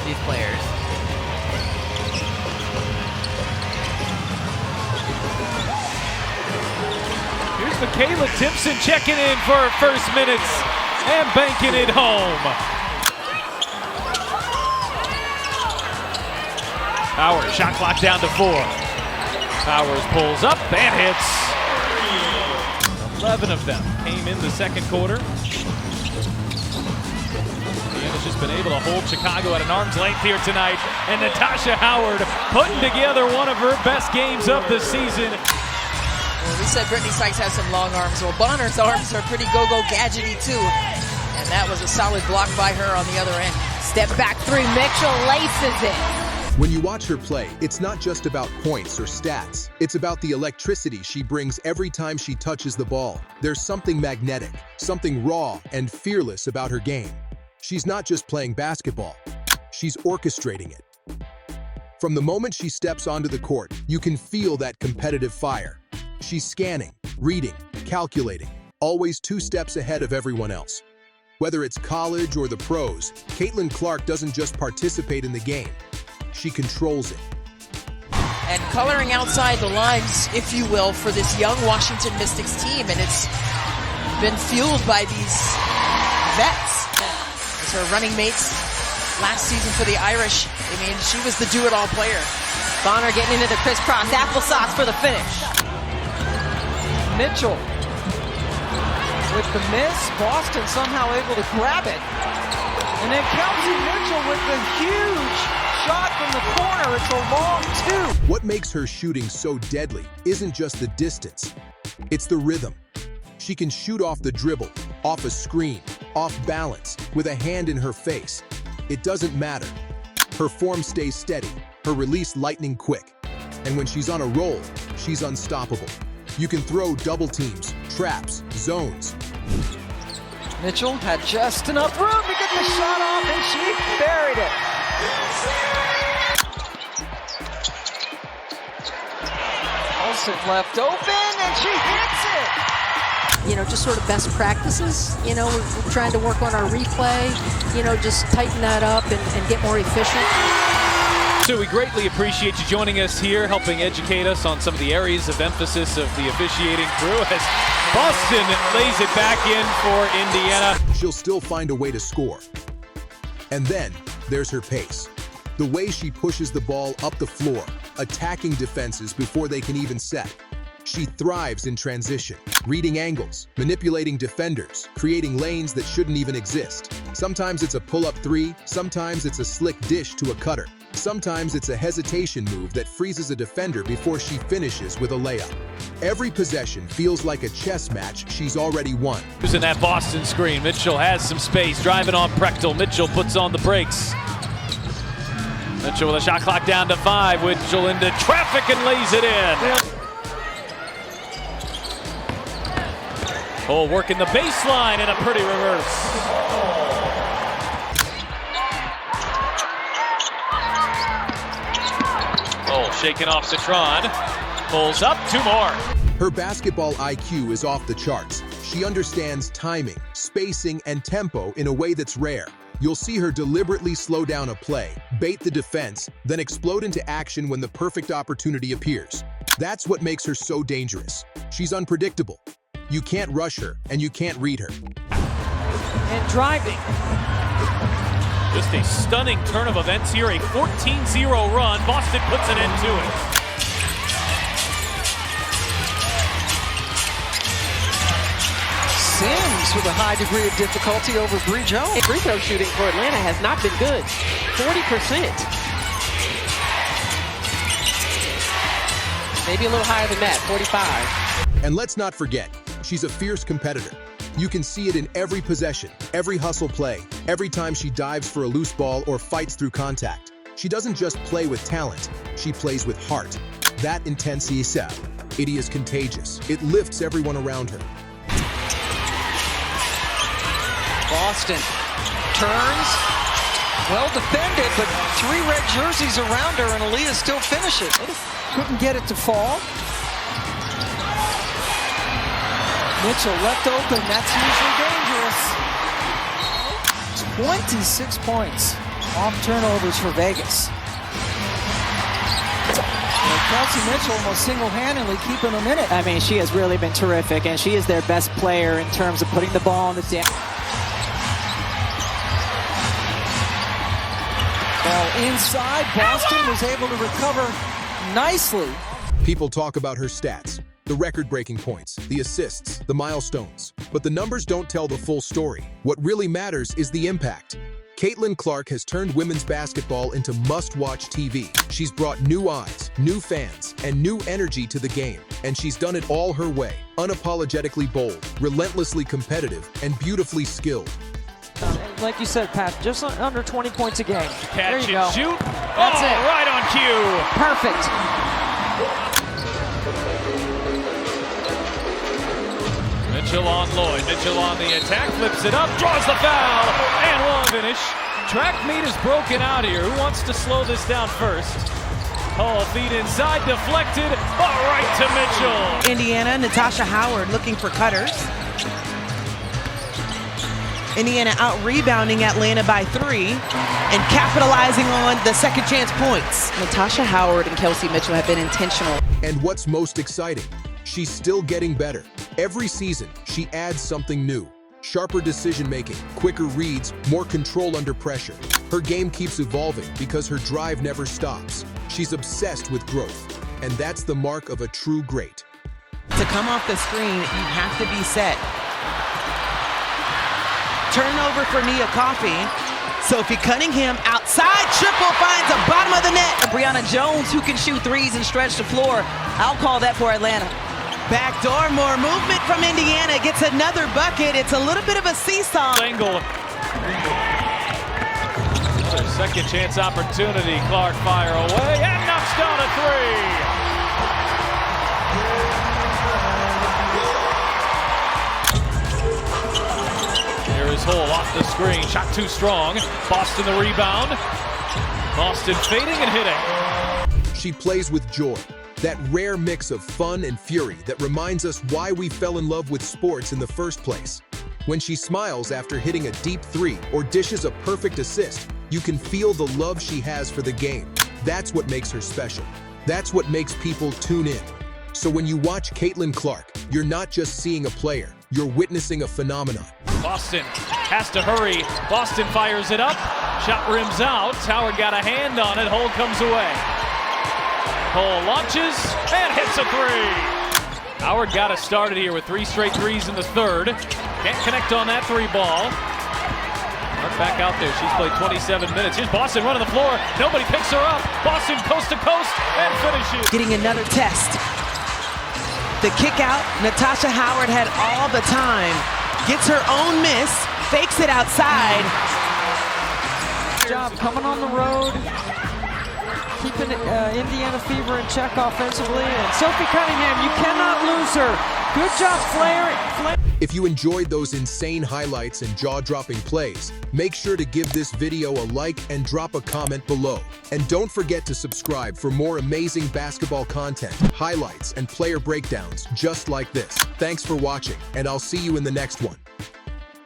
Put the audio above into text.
these players. Here's Michaela Timpson checking in for her first minutes and banking it home. Powers, shot clock down to 4. Powers pulls up and hits. 11 of them came in the second quarter. Indiana's just been able to hold Chicago at an arm's length here tonight. And Natasha Howard putting together one of her best games of the season. Well, we said Brittany Sykes has some long arms. Well, Bonner's arms are pretty go-go gadgety too. And that was a solid block by her on the other end. Step back three, Mitchell laces it. When you watch her play, it's not just about points or stats. It's about the electricity she brings every time she touches the ball. There's something magnetic, something raw and fearless about her game. She's not just playing basketball, she's orchestrating it. From the moment she steps onto the court, you can feel that competitive fire. She's scanning, reading, calculating, always 2 steps ahead of everyone else. Whether it's college or the pros, Caitlin Clark doesn't just participate in the game. She controls it. And coloring outside the lines, if you will, for this young Washington Mystics team. And it's been fueled by these vets. As her running mates last season for the Irish. I mean, she was the do-it-all player. Bonner getting into the crisscross applesauce for the finish. Mitchell with the miss. Boston somehow able to grab it. And then Kelsey Mitchell with the huge shot from the corner. It's a long 2. What makes her shooting so deadly isn't just the distance, it's the rhythm. She can shoot off the dribble, off a screen, off balance, with a hand in her face. It doesn't matter. Her form stays steady, her release lightning quick. And when she's on a roll, she's unstoppable. You can throw double teams, traps, zones. Mitchell had just enough room to get the shot off, and she buried it. Olsen left open, and she hits it. You know, just sort of best practices. You know, we're trying to work on our replay, you know, just tighten that up and get more efficient. So we greatly appreciate you joining us here, helping educate us on some of the areas of emphasis of the officiating crew as Boston lays it back in for Indiana. She'll still find a way to score. And then there's her pace. The way she pushes the ball up the floor, attacking defenses before they can even set. She thrives in transition, reading angles, manipulating defenders, creating lanes that shouldn't even exist. Sometimes it's a pull-up 3, sometimes it's a slick dish to a cutter. Sometimes it's a hesitation move that freezes a defender before she finishes with a layup. Every possession feels like a chess match she's already won. Using that Boston screen, Mitchell has some space, driving on Prechtel. Mitchell puts on the brakes. Mitchell with a shot clock down to 5. Mitchell into traffic and lays it in. Oh, working the baseline and a pretty reverse. Oh, shaking off Citron. Pulls up, 2 more. Her basketball IQ is off the charts. She understands timing, spacing, and tempo in a way that's rare. You'll see her deliberately slow down a play, bait the defense, then explode into action when the perfect opportunity appears. That's what makes her so dangerous. She's unpredictable. You can't rush her, and you can't read her. And driving. Just a stunning turn of events here, a 14-0 run. Boston puts an end to it. Sims with a high degree of difficulty over Bree Jones. Free throw shooting for Atlanta has not been good. 40%. Maybe a little higher than that, 45. And let's not forget, she's a fierce competitor. You can see it in every possession, every hustle play, every time she dives for a loose ball or fights through contact. She doesn't just play with talent, she plays with heart. That intensity, it is contagious. It lifts everyone around her. Boston turns, well defended, but 3 red jerseys around her, and Aaliyah still finishes. Couldn't get it to fall. Mitchell left open, that's usually dangerous. 26 points. Off turnovers for Vegas. Kelsey Mitchell almost single-handedly keeping them in it. I mean, she has really been terrific, and she is their best player in terms of putting the ball on the down. Ball inside. Boston was able to recover nicely. People talk about her stats, the record-breaking points, the assists, the milestones. But the numbers don't tell the full story. What really matters is the impact. Caitlin Clark has turned women's basketball into must-watch TV. She's brought new eyes, new fans, and new energy to the game. And she's done it all her way. Unapologetically bold, relentlessly competitive, and beautifully skilled. Like you said, Pat, just under 20 points a game. There you go. Shoot. That's it. Right on cue. Perfect. Mitchell on Lloyd. Mitchell on the attack, flips it up, draws the foul, and one finish. Track meet is broken out here. Who wants to slow this down first? Oh, feet inside, deflected, but right to Mitchell. Indiana, Natasha Howard looking for cutters. Indiana out-rebounding Atlanta by 3 and capitalizing on the second chance points. Natasha Howard and Kelsey Mitchell have been intentional. And what's most exciting, she's still getting better. Every season, she adds something new. Sharper decision-making, quicker reads, more control under pressure. Her game keeps evolving because her drive never stops. She's obsessed with growth, and that's the mark of a true great. To come off the screen, you have to be set. Turnover for Nia Coffey. Sophie Cunningham outside, triple finds the bottom of the net. Brianna Jones, who can shoot threes and stretch the floor. I'll call that for Atlanta. Backdoor, more movement from Indiana. Gets another bucket. It's a little bit of a seesaw. Angle. Another second chance opportunity. Clark fire away and knocks down a three. Here is Hull off the screen. Shot too strong. Boston the rebound. Boston fading and hitting. She plays with joy. That rare mix of fun and fury that reminds us why we fell in love with sports in the first place. When she smiles after hitting a deep three or dishes a perfect assist, you can feel the love she has for the game. That's what makes her special. That's what makes people tune in. So when you watch Caitlin Clark, you're not just seeing a player, you're witnessing a phenomenon. Boston has to hurry. Boston fires it up. Shot rims out. Howard got a hand on it. Hull comes away. Hull launches and hits a three. Howard got us started here with 3 straight threes in the third. Can't connect on that three ball. Back out there. She's played 27 minutes. Here's Boston running the floor. Nobody picks her up. Boston coast to coast and finishes. Getting another test. The kick out, Natasha Howard had all the time. Gets her own miss, fakes it outside. Good job coming on the road, keeping Indiana Fever in check offensively. And Sophie Cunningham, you cannot lose her. Good job, Flair. If you enjoyed those insane highlights and jaw-dropping plays, make sure to give this video a like and drop a comment below. And don't forget to subscribe for more amazing basketball content, highlights, and player breakdowns just like this. Thanks for watching, and I'll see you in the next one.